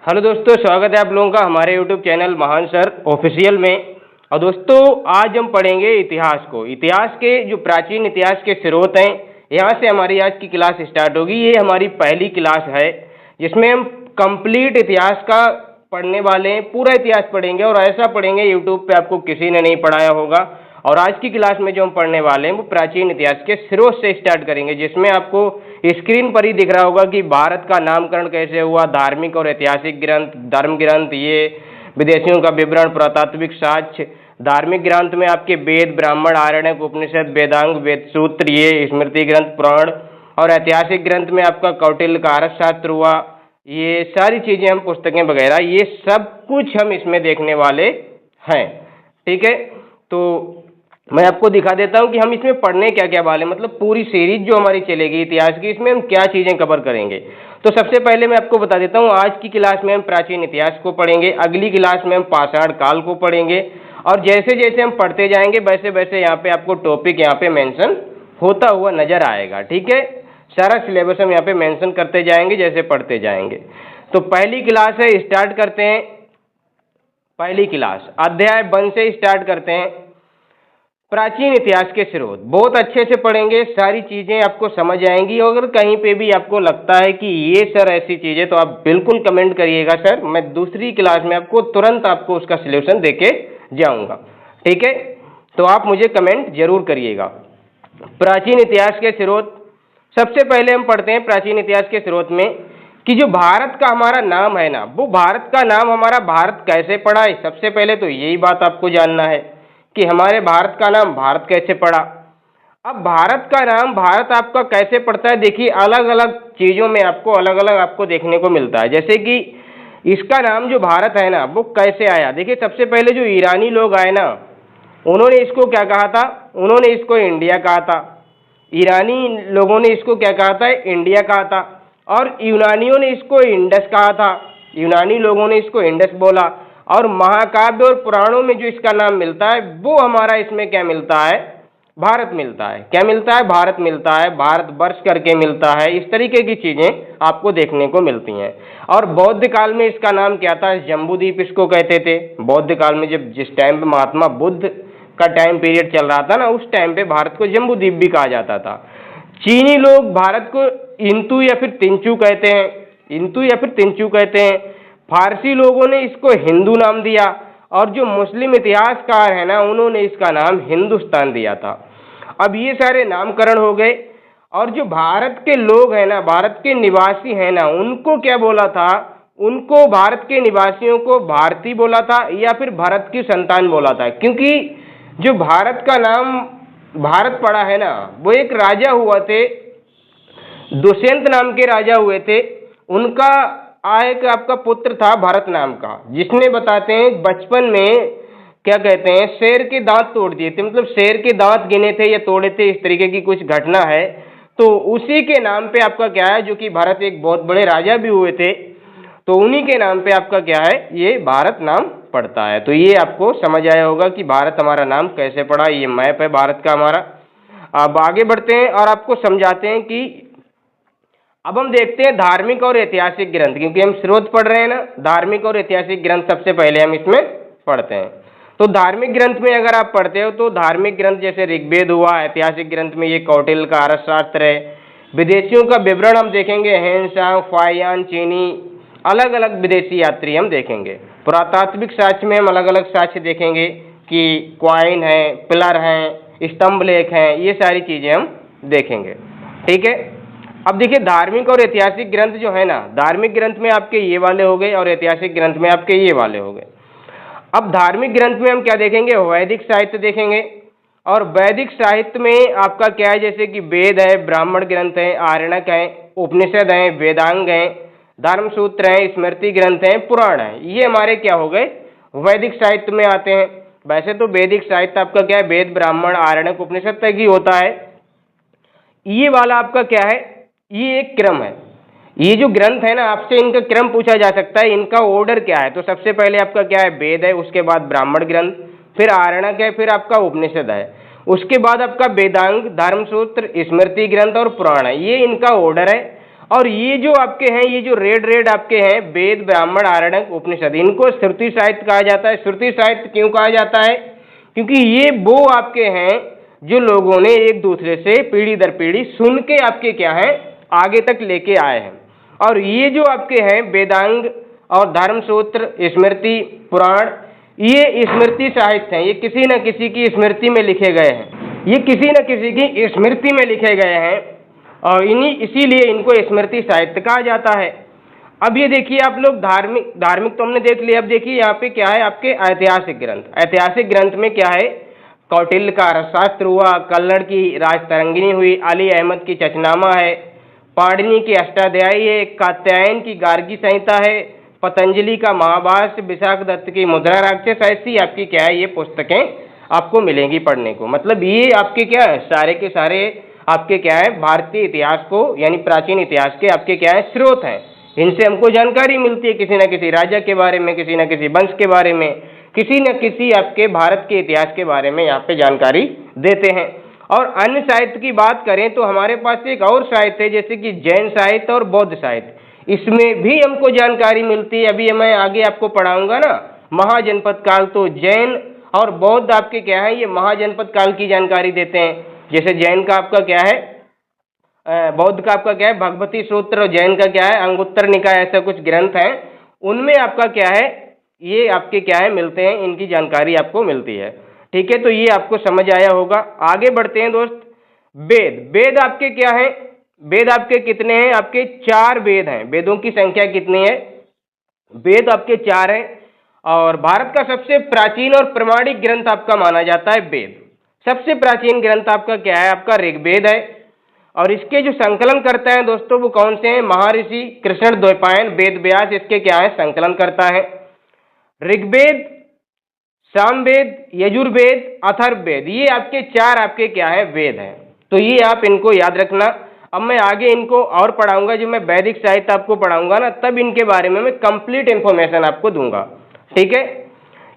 Hello दोस्तों, स्वागत है आप लोगों का हमारे यूट्यूब चैनल महान सर ऑफिशियल में। और दोस्तों, आज हम पढ़ेंगे इतिहास को। इतिहास के जो प्राचीन इतिहास के स्रोत हैं, यहाँ से हमारी आज की क्लास स्टार्ट होगी। ये हमारी पहली क्लास है जिसमें हम कंप्लीट इतिहास का पढ़ने वाले हैं। पूरा इतिहास पढ़ेंगे और ऐसा पढ़ेंगे यूट्यूब पे आपको किसी ने नहीं पढ़ाया होगा। और आज की क्लास में जो हम पढ़ने वाले हैं वो प्राचीन इतिहास के स्रोत से स्टार्ट करेंगे, जिसमें आपको स्क्रीन पर ही दिख रहा होगा कि भारत का नामकरण कैसे हुआ, धार्मिक और ऐतिहासिक ग्रंथ, धर्म ग्रंथ, ये विदेशियों का विवरण, पुरातात्विक साक्ष्य। धार्मिक ग्रंथ में आपके वेद, ब्राह्मण, आरण्यक, उपनिषद, वेदांग, वेद सूत्र, ये स्मृति ग्रंथ, पुराण। और ऐतिहासिक ग्रंथ में आपका कौटिल्य का अर्थशास्त्र हुआ। ये सारी चीजें हम पुस्तकें वगैरह ये सब कुछ हम इसमें देखने वाले हैं। ठीक है, तो मैं आपको दिखा देता हूं कि हम इसमें पढ़ने क्या क्या वाले, मतलब पूरी सीरीज जो हमारी चलेगी इतिहास की, इसमें हम क्या चीजें कवर करेंगे। तो सबसे पहले मैं आपको बता देता हूं, आज की क्लास में हम प्राचीन इतिहास को पढ़ेंगे, अगली क्लास में हम पाषाण काल को पढ़ेंगे। और जैसे जैसे हम पढ़ते जाएंगे वैसे वैसे यहाँ पे आपको टॉपिक यहाँ पे मेंशन होता हुआ नजर आएगा। ठीक है, सारा सिलेबस हम यहाँ पे मेंशन करते जाएंगे जैसे पढ़ते जाएंगे। तो पहली क्लास है, स्टार्ट करते हैं। पहली क्लास अध्याय 1 से स्टार्ट करते हैं। प्राचीन इतिहास के स्रोत बहुत अच्छे से पढ़ेंगे, सारी चीजें आपको समझ आएंगी। और अगर कहीं पे भी आपको लगता है कि ये सर ऐसी चीजें, तो आप बिल्कुल कमेंट करिएगा सर, मैं दूसरी क्लास में आपको तुरंत आपको उसका सलूशन देके जाऊंगा। ठीक है, तो आप मुझे कमेंट जरूर करिएगा। प्राचीन इतिहास के स्रोत, सबसे पहले हम पढ़ते हैं प्राचीन इतिहास के स्रोत में कि जो भारत का हमारा नाम है ना, वो भारत का नाम हमारा भारत कैसे पड़ा है। सबसे पहले तो यही बात आपको जानना है कि हमारे भारत का नाम भारत कैसे पड़ा। अब भारत का नाम भारत आपका कैसे पड़ता है, देखिए अलग अलग चीज़ों में आपको अलग अलग आपको देखने को मिलता है। जैसे कि इसका नाम जो भारत है ना, वो कैसे आया। देखिए सबसे पहले जो ईरानी लोग आए ना, उन्होंने इसको क्या कहा था, उन्होंने इसको इंडिया कहा था। ईरानी लोगों ने इसको क्या कहा था, इंडिया कहा था। और यूनानियों ने इसको इंडस कहा था, यूनानी लोगों ने इसको इंडस बोला। और महाकाव्य और पुराणों में जो इसका नाम मिलता है वो हमारा इसमें क्या मिलता है, भारत मिलता है। क्या मिलता है, भारत मिलता है, भारतवर्ष करके मिलता है। इस तरीके की चीजें आपको देखने को मिलती हैं। और बौद्ध काल में इसका नाम क्या था, जम्बूद्वीप इसको कहते थे। बौद्ध काल में जब जिस टाइम पे महात्मा बुद्ध का टाइम पीरियड चल रहा था ना, उस टाइम पे भारत को जम्बूद्वीप भी कहा जाता था। चीनी लोग भारत को इंतु या फिर तिंचू कहते हैं, इंतु या फिर तिंचू कहते हैं। फारसी लोगों ने इसको हिंदू नाम दिया। और जो मुस्लिम इतिहासकार है ना, उन्होंने इसका नाम हिंदुस्तान दिया था। अब ये सारे नामकरण हो गए। और जो भारत के लोग हैं ना, भारत के निवासी हैं ना, उनको क्या बोला था, उनको भारत के निवासियों को भारतीय बोला था या फिर भारत की संतान बोला था। क्योंकि जो भारत का नाम भारत पड़ा है ना, वो एक राजा हुआ थे, दुष्यंत नाम के राजा हुए थे। उनका एक आपका पुत्र था भरत नाम का, जिसने बताते हैं बचपन में क्या कहते हैं, शेर के दांत तोड़ दिए थे। मतलब शेर के दांत गिने थे या तोड़े थे, इस तरीके की कुछ घटना है। तो उसी के नाम पे आपका क्या है, जो कि भारत एक बहुत बड़े राजा भी हुए थे, तो उन्हीं के नाम पे आपका क्या है, ये भारत नाम पड़ता है। तो ये आपको समझ आया होगा कि भारत हमारा नाम कैसे पड़ा। ये मैप है भारत का हमारा। अब आगे बढ़ते हैं और आपको समझाते हैं कि अब हम देखते हैं धार्मिक और ऐतिहासिक ग्रंथ, क्योंकि हम स्रोत पढ़ रहे हैं ना। धार्मिक और ऐतिहासिक ग्रंथ सबसे पहले हम इसमें पढ़ते हैं। तो धार्मिक ग्रंथ में अगर आप पढ़ते हो तो धार्मिक ग्रंथ जैसे ऋग्वेद हुआ, ऐतिहासिक ग्रंथ में ये कौटिल्य का अर्थशास्त्र है। विदेशियों का विवरण हम देखेंगे, हेनसांग, फाहियान, चीनी, अलग अलग विदेशी यात्री हम देखेंगे। पुरातात्विक साक्ष्य में हम अलग अलग साक्ष्य देखेंगे कि क्वाइन है, पिलर हैं, स्तंभ लेख हैं, ये सारी चीजें हम देखेंगे। ठीक है, अब देखिए धार्मिक और ऐतिहासिक ग्रंथ जो है ना, धार्मिक ग्रंथ में आपके ये वाले हो गए और ऐतिहासिक ग्रंथ में आपके ये वाले हो गए। अब धार्मिक ग्रंथ में हम क्या देखेंगे, वैदिक साहित्य देखेंगे। और वैदिक साहित्य में आपका क्या है, जैसे कि वेद है, ब्राह्मण ग्रंथ है, आरण्यक है, उपनिषद है, वेदांग है, धर्म सूत्र है, स्मृति ग्रंथ है, पुराण है। ये हमारे क्या हो गए, वैदिक साहित्य में आते हैं। वैसे तो वैदिक साहित्य आपका क्या है, वेद, ब्राह्मण, आरण्यक, उपनिषद तक ही होता है। ये वाला आपका क्या है, ये एक क्रम है। ये जो ग्रंथ है ना, आपसे इनका क्रम पूछा जा सकता है, इनका ऑर्डर क्या है। तो सबसे पहले आपका क्या है, वेद है, उसके बाद ब्राह्मण ग्रंथ, फिर आरण्यक है, फिर आपका उपनिषद है, उसके बाद आपका वेदांग, धर्मसूत्र, स्मृति ग्रंथ और पुराण है। ये इनका ऑर्डर है। और ये जो आपके हैं, ये जो रेड रेड आपके हैं, वेद, ब्राह्मण, आरण्यक, उपनिषद, इनको श्रुति साहित्य कहा जाता है। श्रुति साहित्य क्यों कहा जाता है? क्योंकि ये वो आपके हैं जो लोगों ने एक दूसरे से पीढ़ी दर पीढ़ी सुन के आपके क्या है आगे तक लेके आए हैं। और ये जो आपके हैं वेदांग और धर्मसूत्र, स्मृति, पुराण, ये स्मृति साहित्य हैं। ये किसी न किसी की स्मृति में लिखे गए हैं, ये किसी न किसी की स्मृति में लिखे गए हैं और इसीलिए इनको स्मृति साहित्य कहा जाता है। अब ये देखिए आप लोग, धार्मिक तो हमने देख लिया। अब देखिए यहाँ पे क्या है आपके ऐतिहासिक ग्रंथ। ऐतिहासिक ग्रंथ में क्या है, कौटिल्य का अर्थशास्त्र हुआ, कल्लड़ की राजतरंगिणी हुई, अली अहमद की चचनामा है, पाणिनि की अष्टाध्यायी है, कात्यायन की गार्गी संहिता है, पतंजलि का महाभाष्य, विशाख दत्त की मुद्रा राक्षस, ऐसी आपकी क्या है ये पुस्तकें आपको मिलेंगी पढ़ने को। मतलब ये आपके क्या है सारे के सारे आपके क्या है भारतीय इतिहास को यानी प्राचीन इतिहास के आपके क्या है स्रोत हैं। इनसे हमको जानकारी मिलती है किसी न किसी राजा के बारे में, किसी न किसी वंश के बारे में, किसी न किसी आपके भारत के इतिहास के बारे में यहाँ पे जानकारी देते हैं। और अन्य साहित्य की बात करें तो हमारे पास एक और साहित्य है, जैसे कि जैन साहित्य और बौद्ध साहित्य, इसमें भी हमको जानकारी मिलती है। अभी मैं आगे आपको पढ़ाऊंगा ना महाजनपद काल, तो जैन और बौद्ध आपके क्या है ये महाजनपद काल की जानकारी देते हैं। जैसे जैन का आपका क्या है, बौद्ध का आपका क्या है भगवती सूत्र, और जैन का क्या है अंगुत्तर निकाय, ऐसा कुछ ग्रंथ हैं, उनमें आपका क्या है ये आपके क्या है मिलते हैं, इनकी जानकारी आपको मिलती है। ठीक है, तो ये आपको समझ आया होगा। आगे बढ़ते हैं दोस्त। वेद, वेद आपके क्या है, वेद आपके कितने हैं, आपके 4 वेद हैं। वेदों की संख्या कितनी है, वेद आपके 4 हैं। और भारत का सबसे प्राचीन और प्रमाणिक ग्रंथ आपका माना जाता है वेद। सबसे प्राचीन ग्रंथ आपका क्या है, आपका ऋग्वेद है। और इसके जो संकलन करते हैं दोस्तों वो कौन से हैं, महर्षि कृष्ण द्वैपायन वेद व्यास इसके क्या है संकलन करता है। ऋग्वेद, सामवेद, यजुर्वेद, अथर्ववेद, ये आपके 4 आपके क्या है वेद हैं। तो ये आप इनको याद रखना। अब मैं आगे इनको और पढ़ाऊंगा, जो मैं वैदिक साहित्य आपको पढ़ाऊंगा ना, तब इनके बारे में मैं कंप्लीट इन्फॉर्मेशन आपको दूंगा। ठीक है,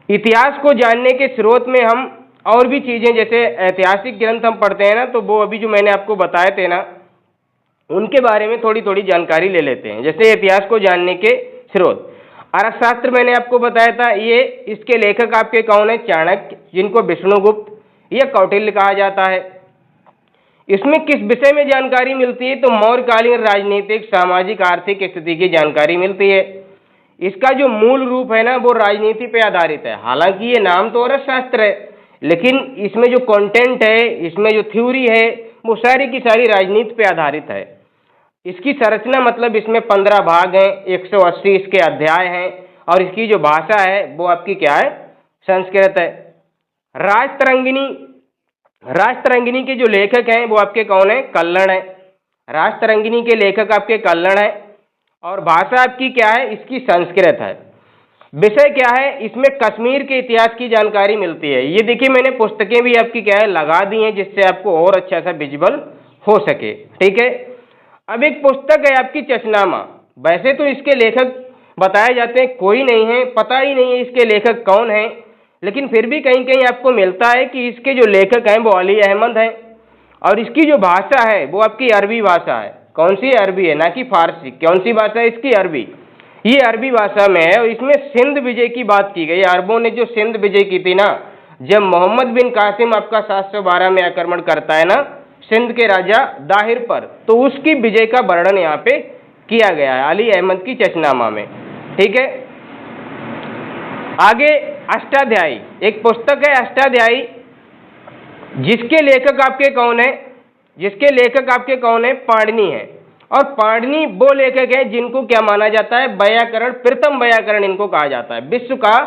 इतिहास को जानने के स्रोत में हम और भी चीजें, जैसे ऐतिहासिक ग्रंथ हम पढ़ते हैं ना, तो वो अभी जो मैंने आपको बताए थे ना, उनके बारे में थोड़ी थोड़ी जानकारी ले लेते हैं। जैसे इतिहास को जानने के स्रोत, अर्थशास्त्र मैंने आपको बताया था, ये इसके लेखक आपके कौन है, चाणक्य, जिनको विष्णुगुप्त या कौटिल्य कहा जाता है। इसमें किस विषय में जानकारी मिलती है, तो मौर्यकालीन राजनीतिक, सामाजिक, आर्थिक स्थिति की जानकारी मिलती है। इसका जो मूल रूप है ना वो राजनीति पे आधारित है। हालांकि ये नाम तो अर्थशास्त्र है, लेकिन इसमें जो कंटेंट है, इसमें जो थ्योरी है, वो सारी की सारी राजनीति पे आधारित है। इसकी संरचना मतलब इसमें 15 भाग हैं, 180 इसके अध्याय हैं, और इसकी जो भाषा है वो आपकी क्या है संस्कृत है। राजतरंगिणी, राजतरंगिणी के जो लेखक हैं वो आपके कौन है, कल्लड़ है। राजतरंगिणी के लेखक आपके कल्लड़ है। और भाषा आपकी क्या है, इसकी संस्कृत है। विषय क्या है, इसमें कश्मीर के इतिहास की जानकारी मिलती है। ये देखिए मैंने पुस्तकें भी आपकी क्या है लगा दी हैं, जिससे आपको और अच्छा सा विजुअल हो सके। ठीक है, अब एक पुस्तक है आपकी चचनामा। वैसे तो इसके लेखक बताए जाते हैं कोई नहीं है, पता ही नहीं है इसके लेखक कौन है, लेकिन फिर भी कहीं कहीं आपको मिलता है कि इसके जो लेखक हैं वो अली अहमद हैं। और इसकी जो भाषा है वो आपकी अरबी भाषा है। कौन सी, अरबी है, ना कि फारसी। कौन सी भाषा है इसकी, अरबी। ये अरबी भाषा में है। और इसमें सिंध विजय की बात की गई। अरबों ने जो सिंध विजय की थी ना, जब मोहम्मद बिन कासिम आपका 712 में आक्रमण करता है ना सिंध के राजा दाहिर पर, तो उसकी विजय का वर्णन यहाँ पे किया गया है अली अहमद की चचनामा में। ठीक है, आगे अष्टाध्यायी, एक पुस्तक है अष्टाध्यायी, जिसके लेखक आपके कौन है, जिसके लेखक आपके कौन है, पाणिनि है। और पाणिनि वो लेखक है जिनको क्या माना जाता है, व्याकरण, प्रथम व्याकरण इनको कहा जाता है। विश्व का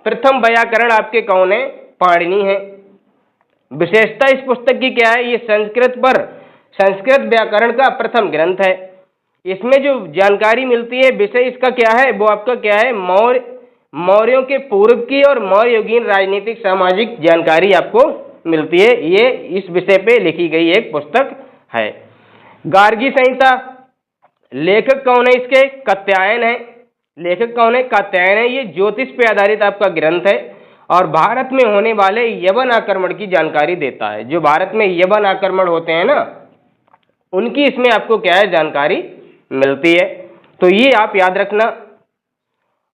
प्रथम व्याकरण आपके कौन है, पाणिनि है। विशेषता इस पुस्तक की क्या है, ये संस्कृत व्याकरण का प्रथम ग्रंथ है। इसमें जो जानकारी मिलती है, विषय इसका क्या है, वो आपका क्या है, मौर्यों के पूर्व की और मौर्ययुगीन राजनीतिक सामाजिक जानकारी आपको मिलती है। ये इस विषय पे लिखी गई एक पुस्तक है। गार्गी संहिता, लेखक कौन है इसके, कात्यायन है। लेखक कौन है, कात्यायन है। ये ज्योतिष पे आधारित आपका ग्रंथ है और भारत में होने वाले यवन आक्रमण की जानकारी देता है। जो भारत में यवन आक्रमण होते हैं ना, उनकी इसमें आपको क्या है जानकारी मिलती है। तो ये आप याद रखना।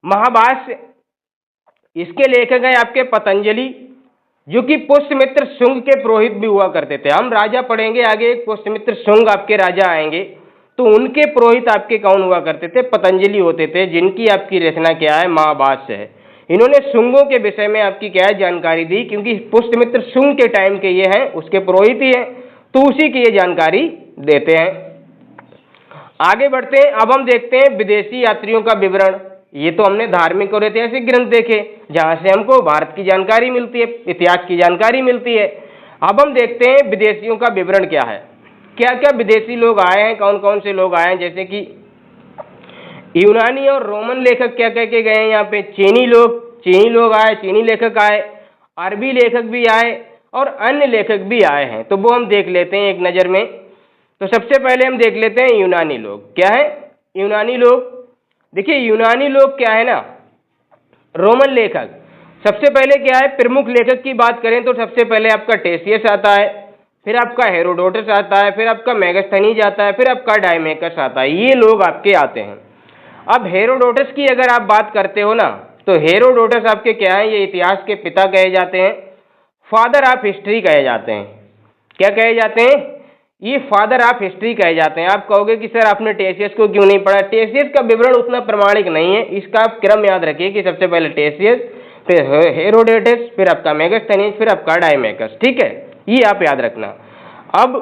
महाभाष्य, इसके लेखक हैं आपके पतंजलि, जो कि पुष्यमित्र शुंग के पुरोहित भी हुआ करते थे। हम राजा पढ़ेंगे आगे, एक पुष्यमित्र शुंग आपके राजा आएंगे, तो उनके पुरोहित आपके कौन हुआ करते थे? पतंजलि होते थे, जिनकी आपकी रचना क्या है? महाभाष्य है। इन्होंने शुंगों के विषय में आपकी क्या है? जानकारी दी, क्योंकि पुष्यमित्र शुंग के टाइम के ये हैं, उसके पुरोहित ही हैं, तो उसी की ये जानकारी देते हैं। आगे बढ़ते हैं। अब हम देखते हैं विदेशी यात्रियों का विवरण। ये तो हमने धार्मिक और ऐतिहासिक ग्रंथ देखे, जहां से हमको भारत की जानकारी मिलती है, इतिहास की जानकारी मिलती है। अब हम देखते हैं विदेशियों का विवरण क्या है, क्या क्या विदेशी लोग आए हैं, कौन कौन से लोग आए हैं। जैसे कि यूनानी और रोमन लेखक क्या कह के गए हैं यहाँ पे? चीनी लोग आए, चीनी लेखक आए, अरबी लेखक भी आए और अन्य लेखक भी आए हैं। तो वो हम देख लेते हैं एक नज़र में। तो सबसे पहले हम देख लेते हैं यूनानी लोग। क्या है? यूनानी लोग। देखिए यूनानी लोग क्या है ना, रोमन लेखक। सबसे पहले क्या है, प्रमुख लेखक की बात करें तो सबसे पहले आपका टेसियस आता है, फिर आपका हेरोडोटस आता है, फिर आपका मेगास्थनीज आता है, फिर आपका डायमेकस आता है। ये लोग आपके आते हैं। अब हेरोडोटस की अगर आप बात करते हो ना, तो हेरोडोटस आपके क्या है? ये इतिहास के पिता कहे जाते हैं, फादर ऑफ हिस्ट्री कहे जाते हैं। क्या कहे जाते हैं? ये फादर ऑफ हिस्ट्री कहे जाते हैं। आप कहोगे कि सर आपने टेसियस को क्यों नहीं पढ़ा? टेसियस का विवरण उतना प्रमाणिक नहीं है, इसका आप क्रम याद रखिए कि सबसे पहले टेसियस, फिर हेरोडोटस, फिर आपका मेगास्थनीज, फिर आपका डायमेकस। ठीक है, ये आप याद रखना। अब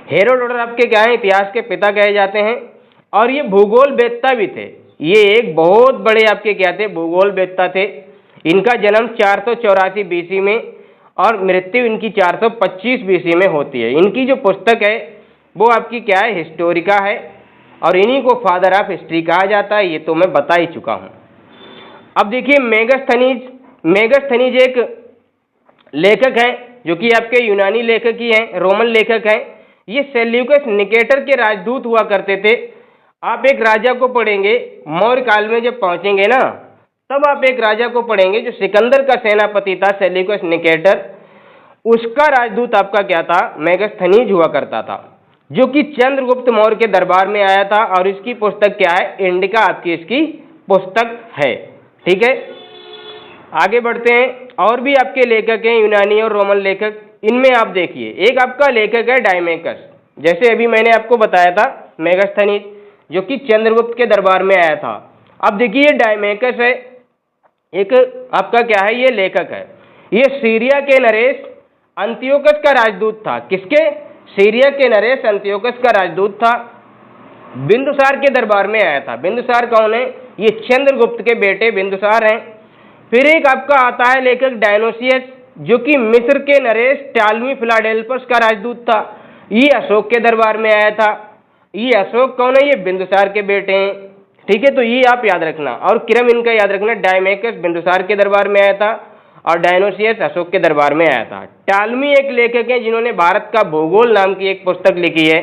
हेरोडोटस आपके क्या है? इतिहास के पिता कहे जाते हैं, और ये भूगोल वेत्ता भी थे। ये एक बहुत बड़े आपके क्या थे? भूगोल वेत्ता थे। इनका जन्म 484 बीसी में और मृत्यु इनकी 425 बीसी में होती है। इनकी जो पुस्तक है वो आपकी क्या है? हिस्टोरिका है, और इन्हीं को फादर ऑफ हिस्ट्री कहा जाता है। ये तो मैं बता ही चुका हूं। अब देखिए मेगास्थनीज एक लेखक है, जो कि आपके यूनानी लेखक ही हैं, रोमन लेखक हैं। ये सेल्यूकस निकेटर के राजदूत हुआ करते थे। आप एक राजा को पढ़ेंगे मौर्य काल में, जब पहुंचेंगे ना, तब आप एक राजा को पढ़ेंगे जो सिकंदर का सेनापति था, सेल्यूकस निकेटर। उसका राजदूत आपका क्या था? मेगास्थनीज हुआ करता था, जो कि चंद्रगुप्त मौर्य के दरबार में आया था। और इसकी पुस्तक क्या है? इंडिका आपकी इसकी पुस्तक है। ठीक है, आगे बढ़ते हैं। और भी आपके लेखक हैं यूनानी और रोमन लेखक। इनमें आप देखिए, एक आपका लेखक है डायमेकस, जैसे अभी मैंने आपको बताया था मेगास्थनीज, जो कि चंद्रगुप्त के दरबार में आया था। अब देखिए डायमेकस है, एक आपका क्या है? ये लेखक है। ये सीरिया के नरेश अंतियोकस का राजदूत था। किसके? सीरिया के नरेश अंतियोकस का राजदूत था। बिंदुसार के दरबार में आया था। बिंदुसार कौन है? ये चंद्रगुप्त के बेटे बिंदुसार हैं। फिर एक आपका आता है लेखक डायनोसियस, जो कि मिस्र के नरेश टालमी फिलाडेल्फस का राजदूत था। ये अशोक के दरबार में आया था। ये अशोक कौन है? ये बिंदुसार के बेटे हैं। ठीक है, तो ये आप याद रखना, और क्रम इनका याद रखना। डायमेकस बिंदुसार के दरबार में आया था, और डायनोसियस अशोक के दरबार में आया था। टालमी एक लेखक है, जिन्होंने भारत का भूगोल नाम की एक पुस्तक लिखी है।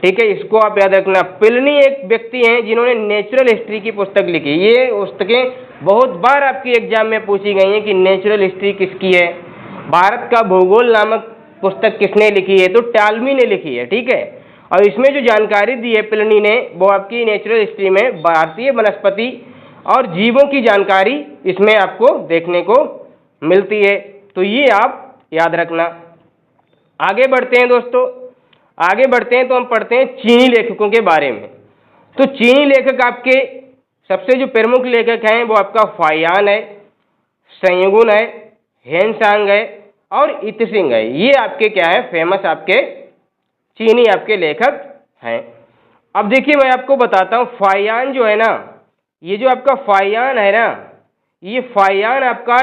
ठीक है, इसको आप याद रखना। प्लिनी एक व्यक्ति हैं, जिन्होंने नेचुरल हिस्ट्री की पुस्तक लिखी। ये पुस्तकें बहुत बार आपकी एग्जाम में पूछी गई हैं कि नेचुरल हिस्ट्री किसकी है, भारत का भूगोल नामक पुस्तक किसने लिखी है? तो टालमी ने लिखी है। ठीक है, और इसमें जो जानकारी दी है प्लिनी ने, वो आपकी नेचुरल हिस्ट्री में भारतीय वनस्पति और जीवों की जानकारी इसमें आपको देखने को मिलती है। तो ये आप याद रखना। आगे बढ़ते हैं दोस्तों, आगे बढ़ते हैं तो हम पढ़ते हैं चीनी लेखकों के बारे में। तो चीनी लेखक आपके सबसे जो प्रमुख लेखक हैं वो आपका फाहियान है, संयुगुन है, हेनसांग है और इत्सिंग है। ये आपके क्या है? फेमस आपके चीनी आपके लेखक हैं। अब देखिए मैं आपको बताता हूँ, फाहियान जो है ना, ये जो आपका फाहियान है ना, ये फाहियान आपका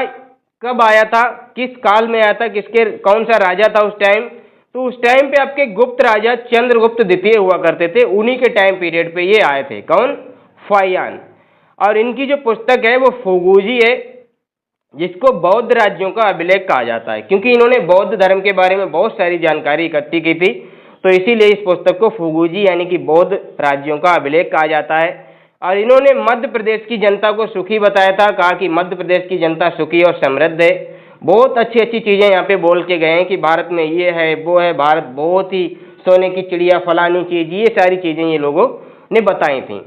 कब आया था, किस काल में आया था, किसके कौन सा राजा था उस टाइम? तो उस टाइम पे आपके गुप्त राजा चंद्रगुप्त द्वितीय हुआ करते थे, उन्हीं के टाइम पीरियड पे ये आए थे। कौन? फाहियान। और इनकी जो पुस्तक है वो फुगुजी है, जिसको बौद्ध राज्यों का अभिलेख कहा जाता है, क्योंकि इन्होंने बौद्ध धर्म के बारे में बहुत सारी जानकारी इकट्ठी की थी, तो इसीलिए इस पुस्तक को फुगुजी यानी कि बौद्ध राज्यों का अभिलेख कहा जाता है। और इन्होंने मध्य प्रदेश की जनता को सुखी बताया था, कहा कि मध्य प्रदेश की जनता सुखी और समृद्ध है। बहुत अच्छी अच्छी चीज़ें यहाँ पे बोल के गए हैं कि भारत में ये है वो है, भारत बहुत ही सोने की चिड़िया, फलानी चीज, ये सारी चीजें ये लोगों ने बताई थी।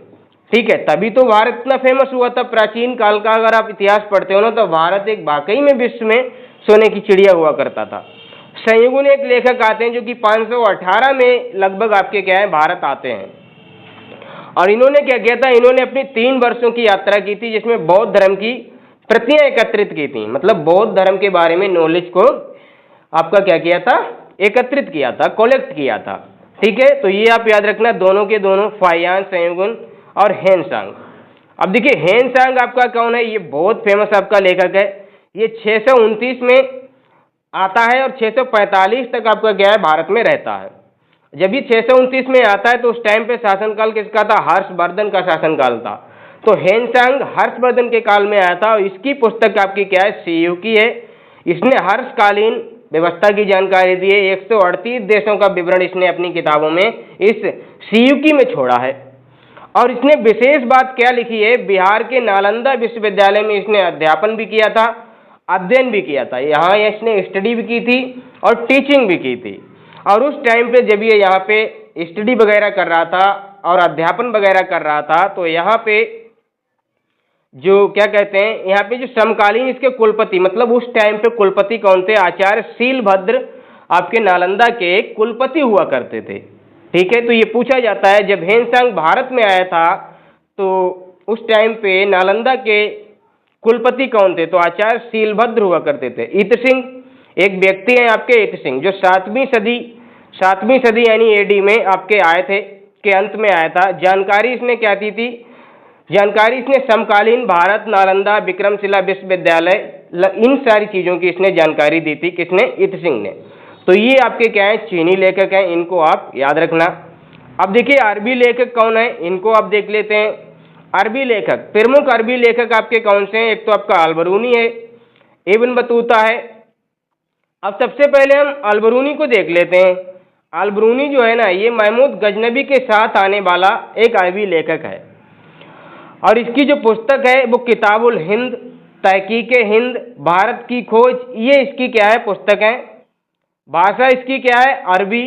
ठीक है, तभी तो भारत इतना फेमस हुआ था प्राचीन काल का। अगर आप इतिहास पढ़ते हो ना तो भारत एक वाकई में विश्व में सोने की चिड़िया हुआ करता था। संयुगुन एक लेखक आते हैं जो कि 518 में लगभग आपके क्या है भारत आते हैं, और इन्होंने क्या किया था, इन्होंने अपनी 3 वर्षों की यात्रा की थी जिसमें बौद्ध धर्म की प्रतियां एकत्रित की थी। मतलब बौद्ध धर्म के बारे में नॉलेज को आपका क्या किया था, एकत्रित किया था, कलेक्ट किया था। ठीक है, तो ये आप याद रखना, दोनों के दोनों फाहियान संयुगुन और हेनसांग। अब देखिए हेनसांग आपका कौन है, ये बहुत फेमस आपका लेखक है। ये 629 में आता है और 645 तक आपका क्या है भारत में रहता है। जब ये 629 में आता है तो उस टाइम पे शासनकाल किसका था, हर्षवर्धन का शासनकाल था। तो हेनसांग हर्षवर्धन के काल में आया था और इसकी पुस्तक आपकी क्या है, सीयू की है। इसने हर्षकालीन व्यवस्था की जानकारी दी है। 138 देशों का विवरण इसने अपनी किताबों में इस सीयूकी में छोड़ा है। और इसने विशेष बात क्या लिखी है, बिहार के नालंदा विश्वविद्यालय में इसने अध्यापन भी किया था, अध्ययन भी किया था। यहाँ इसने स्टडी भी की थी और टीचिंग भी की थी। और उस टाइम पे जब ये यहाँ पे स्टडी वगैरह कर रहा था और अध्यापन वगैरह कर रहा था तो यहाँ पे जो क्या कहते हैं, यहाँ पे जो समकालीन इसके कुलपति, मतलब उस टाइम पे कुलपति कौन थे, आचार्य शीलभद्र आपके नालंदा के कुलपति हुआ करते थे। ठीक है, तो ये पूछा जाता है जब हेनसांग भारत में आया था तो उस टाइम पे नालंदा के कुलपति कौन थे, तो आचार्य शीलभद्र हुआ करते थे। इत सिंह एक व्यक्ति है आपके, इत सिंह, जो 7वीं सदी यानी एडी में आपके आए थे, के अंत में आया था। जानकारी इसने क्या दी थी, जानकारी इसने समकालीन भारत, नालंदा, विक्रमशिला विश्वविद्यालय, इन सारी चीज़ों की इसने जानकारी दी थी। किसने, इत सिंह ने। तो ये आपके क्या है, चीनी लेखक हैं, इनको आप याद रखना। अब देखिए अरबी लेखक कौन है, इनको आप देख लेते हैं। अरबी लेखक, प्रमुख अरबी लेखक आपके कौन से हैं, एक तो आपका अलबरूनी है, इब्न बतूता है। अब सबसे पहले हम अलबरूनी को देख लेते हैं। अलबरूनी जो है ना, ये महमूद गजनबी के साथ आने वाला एक अरबी लेखक है और इसकी जो पुस्तक है वो किताबुल हिंद, तहकीक हिंद, भारत की खोज, ये इसकी क्या है पुस्तक है। भाषा इसकी क्या है, अरबी।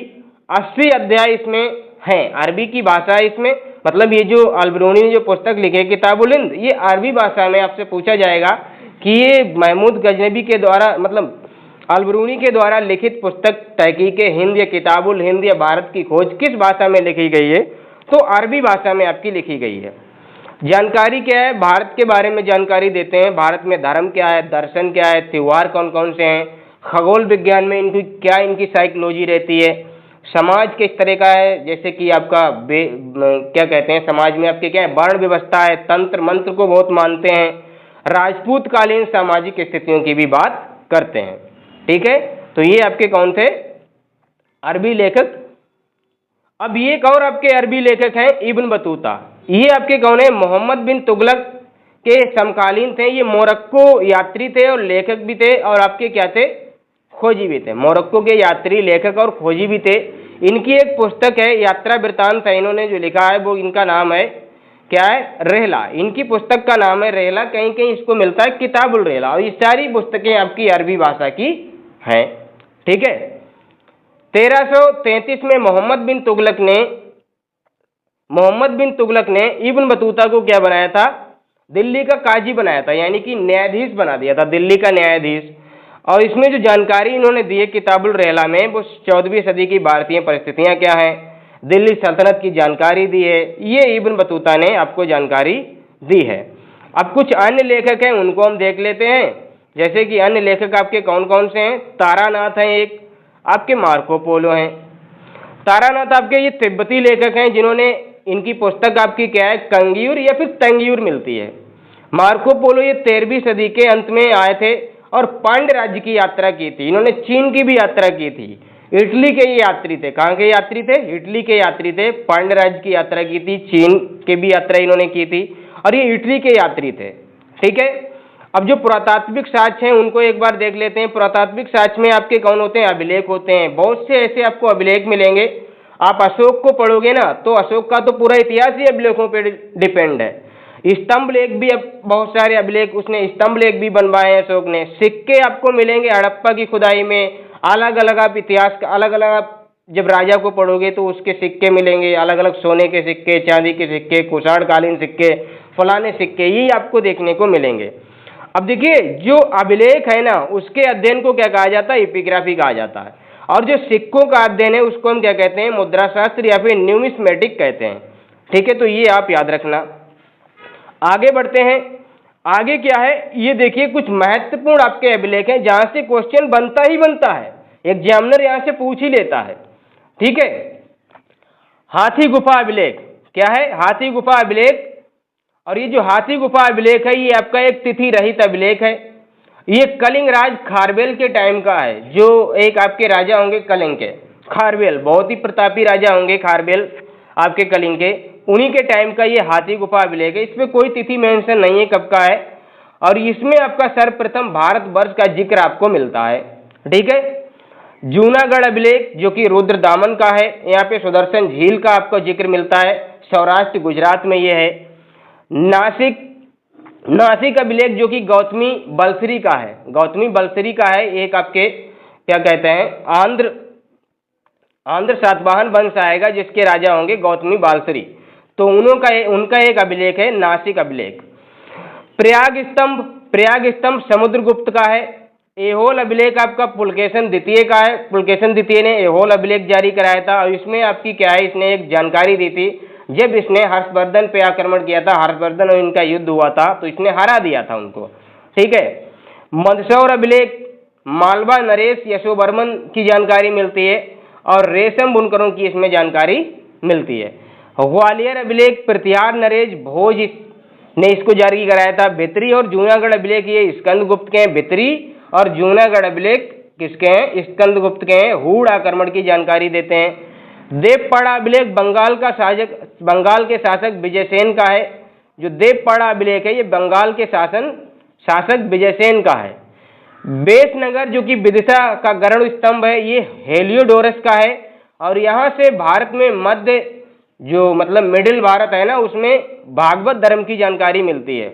80 अध्याय इसमें हैं, अरबी की भाषा है इसमें। मतलब ये जो अलबरूनी ने जो पुस्तक लिखी है किताबुल हिंद, ये अरबी भाषा में आपसे पूछा जाएगा कि ये महमूद गजनबी के द्वारा, मतलब अलबरूनी के द्वारा लिखित पुस्तक तहकीक हिंद या किताबुल हिंद या भारत की खोज किस भाषा में लिखी गई है, तो अरबी भाषा में आपकी लिखी गई है। जानकारी क्या है, भारत के बारे में जानकारी देते हैं। भारत में धर्म क्या है, दर्शन क्या है, त्योहार कौन कौन से हैं, खगोल विज्ञान में इनकी क्या, इनकी साइकोलॉजी रहती है, समाज किस तरह का है, जैसे कि आपका क्या कहते हैं, समाज में आपके क्या है, वर्ण व्यवस्था है, तंत्र मंत्र को बहुत मानते हैं, राजपूत कालीन सामाजिक स्थितियों की भी बात करते हैं। ठीक है, तो ये आपके कौन थे, अरबी लेखक। अब ये एक और आपके अरबी लेखक हैं इब्न बतूता। ये आपके कौन है, मोहम्मद बिन तुगलक के समकालीन थे। ये मोरक्को यात्री थे और लेखक भी थे और आपके क्या थे, खोजी भी थे। मोरक्को के यात्री, लेखक और खोजी भी थे। इनकी एक पुस्तक है यात्रा वृत्तांत है, इन्होंने जो लिखा है वो इनका नाम है क्या है, रेहला। इनकी पुस्तक का नाम है रेहला, कहीं कहीं इसको मिलता है किताबुल रेहला। और ये सारी पुस्तकें आपकी अरबी भाषा की हैं। ठीक है, 1333 में मोहम्मद बिन तुगलक ने इब्न बतूता को क्या बनाया था, दिल्ली का काजी बनाया था, यानी कि न्यायाधीश बना दिया था, दिल्ली का न्यायाधीश। और इसमें जो जानकारी इन्होंने दी है किताबुल रेहला में, वो 14वीं सदी की भारतीय परिस्थितियां क्या हैं, दिल्ली सल्तनत की जानकारी दी है। ये इब्न बतूता ने आपको जानकारी दी है। अब कुछ अन्य लेखक हैं, उनको हम देख लेते हैं। जैसे कि अन्य लेखक आपके कौन कौन से हैं, तारानाथ हैं, एक आपके मार्को पोलो हैं। तारानाथ आपके ये तिब्बती लेखक हैं जिन्होंने, इनकी पुस्तक आपकी क्या है, कंगियूर या फिर तंगियूर मिलती है। मार्को पोलो ये 13वीं सदी के अंत में आए थे और पांड्य राज्य की यात्रा की थी। इन्होंने चीन की भी यात्रा की थी। इटली के ये यात्री थे। कहाँ के यात्री थे, इटली के यात्री थे। पांड्य राज्य की यात्रा की थी, चीन के भी यात्रा इन्होंने की थी और ये इटली के यात्री थे। ठीक है, अब जो पुरातात्विक साक्ष्य हैं उनको एक बार देख लेते हैं। पुरातात्विक साक्ष्य में आपके कौन होते हैं, अभिलेख होते हैं। बहुत से ऐसे आपको अभिलेख मिलेंगे। आप अशोक को पढ़ोगे ना तो अशोक का तो पूरा इतिहास ही अभिलेखों पे डिपेंड है। स्तंभ लेख भी, अब बहुत सारे अभिलेख, उसने स्तंभ लेख भी बनवाए हैं अशोक ने। सिक्के आपको मिलेंगे हड़प्पा की खुदाई में। अलग अलग आप इतिहास का अलग अलग आप जब राजा को पढ़ोगे तो उसके सिक्के मिलेंगे, अलग अलग सोने के सिक्के, चांदी के सिक्के, कुषाणकालीन सिक्के, फलाने सिक्के, ये आपको देखने को मिलेंगे। अब देखिए जो अभिलेख है ना उसके अध्ययन को क्या कहा जाता है, एपिग्राफी कहा जाता है, और जो सिक्कों का अध्ययन है उसको हम क्या कहते हैं, मुद्रा शास्त्र या फिर न्यूमिस्मेटिक कहते हैं। ठीक है, तो ये आप याद रखना। आगे बढ़ते हैं। आगे क्या है, ये देखिए कुछ महत्वपूर्ण आपके अभिलेख हैं जहां से क्वेश्चन बनता ही बनता है, एग्जामिनर यहां से पूछ ही लेता है। ठीक है, हाथी गुफा अभिलेख क्या है, हाथी गुफा अभिलेख। और ये जो हाथी गुफा अभिलेख है ये आपका एक तिथि रहित अभिलेख है। ये कलिंग राज खारवेल के टाइम का है, जो एक आपके राजा होंगे कलिंग के, खारवेल, बहुत ही प्रतापी राजा होंगे खारवेल आपके कलिंग के, उन्हीं के टाइम का ये हाथी गुफा अभिलेख है। इसमें कोई तिथि मेंशन नहीं है कब का है, और इसमें आपका सर्वप्रथम भारतवर्ष का जिक्र आपको मिलता है। ठीक है, जूनागढ़ अभिलेख जो कि रुद्र दामन का है, यहाँ पे सुदर्शन झील का आपको जिक्र मिलता है, सौराष्ट्र गुजरात में ये है। नासिक अभिलेख जो कि गौतमी बलसरी का है, गौतमी बलसरी का है, एक आपके क्या कहते हैं आंध्र सातवाहन वंश आएगा जिसके राजा होंगे गौतमी बालसरी, तो उनका एक अभिलेख है नासिक अभिलेख। प्रयाग स्तंभ समुद्रगुप्त का है। एहोल अभिलेख आपका पुलकेशन द्वितीय का है, पुलकेशन द्वितीय ने एहोल अभिलेख जारी कराया था, और इसमें आपकी क्या है, इसने एक जानकारी दी थी जब इसने हर्षवर्धन पे आक्रमण किया था, हर्षवर्धन और इनका युद्ध हुआ था तो इसने हरा दिया था उनको। ठीक है, मंदसौर अभिलेख मालवा नरेश यशोवर्मन की जानकारी मिलती है, और रेशम बुनकरों की इसमें जानकारी मिलती है। ग्वालियर अभिलेख प्रतिहार नरेश भोज ने इसको जारी कराया था। भित्री और जूनागढ़ अभिलेख ये स्कंदगुप्त के हैं, भित्री और जूनागढ़ अभिलेख किसके हैं, स्कंदगुप्त के हैं, हूड़ आक्रमण की जानकारी देते हैं। देवपाड़ा अभिलेख बंगाल के शासक विजयसेन का है, जो देवपाड़ा अभिलेख है ये बंगाल के शासक विजयसेन का है। बेसनगर जो कि विदिशा का गरुड़ स्तंभ है ये हेलियोडोरस का है, और यहाँ से भारत में मध्य जो मतलब मिडिल भारत है ना उसमें भागवत धर्म की जानकारी मिलती है।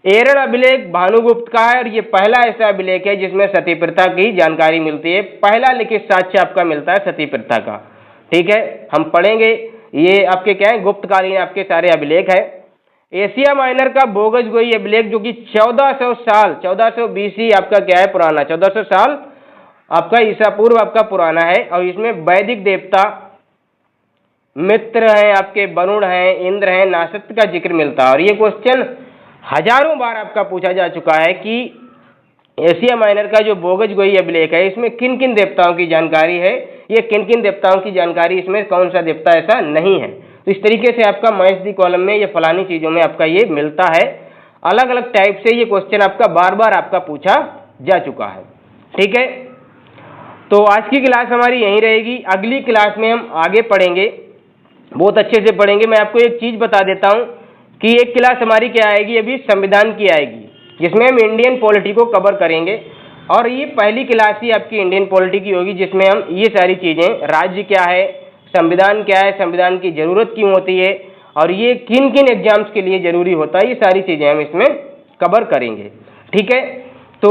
एरण अभिलेख भानुगुप्त का है, और ये पहला ऐसा अभिलेख है जिसमें सती प्रथा की जानकारी मिलती है, पहला लिखित साक्ष्य आपका मिलता है सती प्रथा का। ठीक है, हम पढ़ेंगे, ये आपके क्या है, गुप्तकालीन आपके सारे अभिलेख है। एशिया माइनर का बोगजगोई अभिलेख जो कि 1400 BC आपका क्या है पुराना, 1400 साल आपका ईसा पूर्व आपका पुराना है, और इसमें वैदिक देवता मित्र हैं आपके, वरुण हैं, इंद्र हैं, नासत्य का जिक्र मिलता है। और ये क्वेश्चन हजारों बार आपका पूछा जा चुका है कि एशिया माइनर का जो बोगजगोई अभिलेख है इसमें किन किन देवताओं की जानकारी है, ये किन किन देवताओं की जानकारी, इसमें कौन सा देवता ऐसा नहीं है। तो इस तरीके से आपका मैथ्स दी कॉलम में ये फलानी चीज़ों में आपका ये मिलता है, अलग अलग टाइप से ये क्वेश्चन आपका बार बार आपका पूछा जा चुका है। ठीक है, तो आज की क्लास हमारी यहीं रहेगी, अगली क्लास में हम आगे पढ़ेंगे, बहुत अच्छे से पढ़ेंगे। मैं आपको एक चीज़ बता देता हूँ कि एक क्लास हमारी क्या आएगी, अभी संविधान की आएगी, जिसमें हम इंडियन पॉलिटी को कवर करेंगे, और ये पहली क्लास ही आपकी इंडियन पॉलिटी की होगी जिसमें हम ये सारी चीज़ें, राज्य क्या है, संविधान क्या है, संविधान की ज़रूरत क्यों होती है, और ये किन किन एग्जाम्स के लिए ज़रूरी होता है, ये सारी चीज़ें हम इसमें कवर करेंगे। ठीक है, तो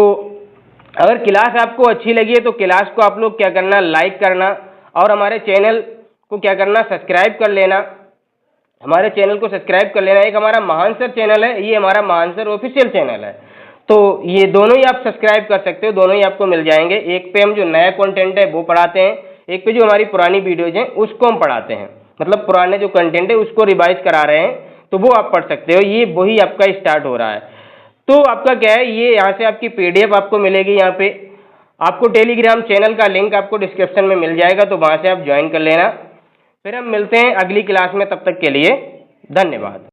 अगर क्लास आपको अच्छी लगी है तो क्लास को आप लोग क्या करना, लाइक करना, और हमारे चैनल को क्या करना, सब्सक्राइब कर लेना, हमारे चैनल को सब्सक्राइब कर लेना। एक हमारा महान सर चैनल है, ये हमारा महान सर ऑफिशियल चैनल है, तो ये दोनों ही आप सब्सक्राइब कर सकते हो, दोनों ही आपको मिल जाएंगे। एक पे हम जो नया कंटेंट है वो पढ़ाते हैं, एक पे जो हमारी पुरानी वीडियोज हैं उसको हम पढ़ाते हैं, मतलब पुराने जो कंटेंट है उसको रिवाइज करा रहे हैं, तो वो आप पढ़ सकते हो। ये वही आपका स्टार्ट हो रहा है, तो आपका क्या है, ये यहाँ से आपकी PDF आपको मिलेगी, यहाँ पे आपको टेलीग्राम चैनल का लिंक आपको डिस्क्रिप्शन में मिल जाएगा, तो वहाँ से आप ज्वाइन कर लेना। फिर हम मिलते हैं अगली क्लास में, तब तक के लिए धन्यवाद।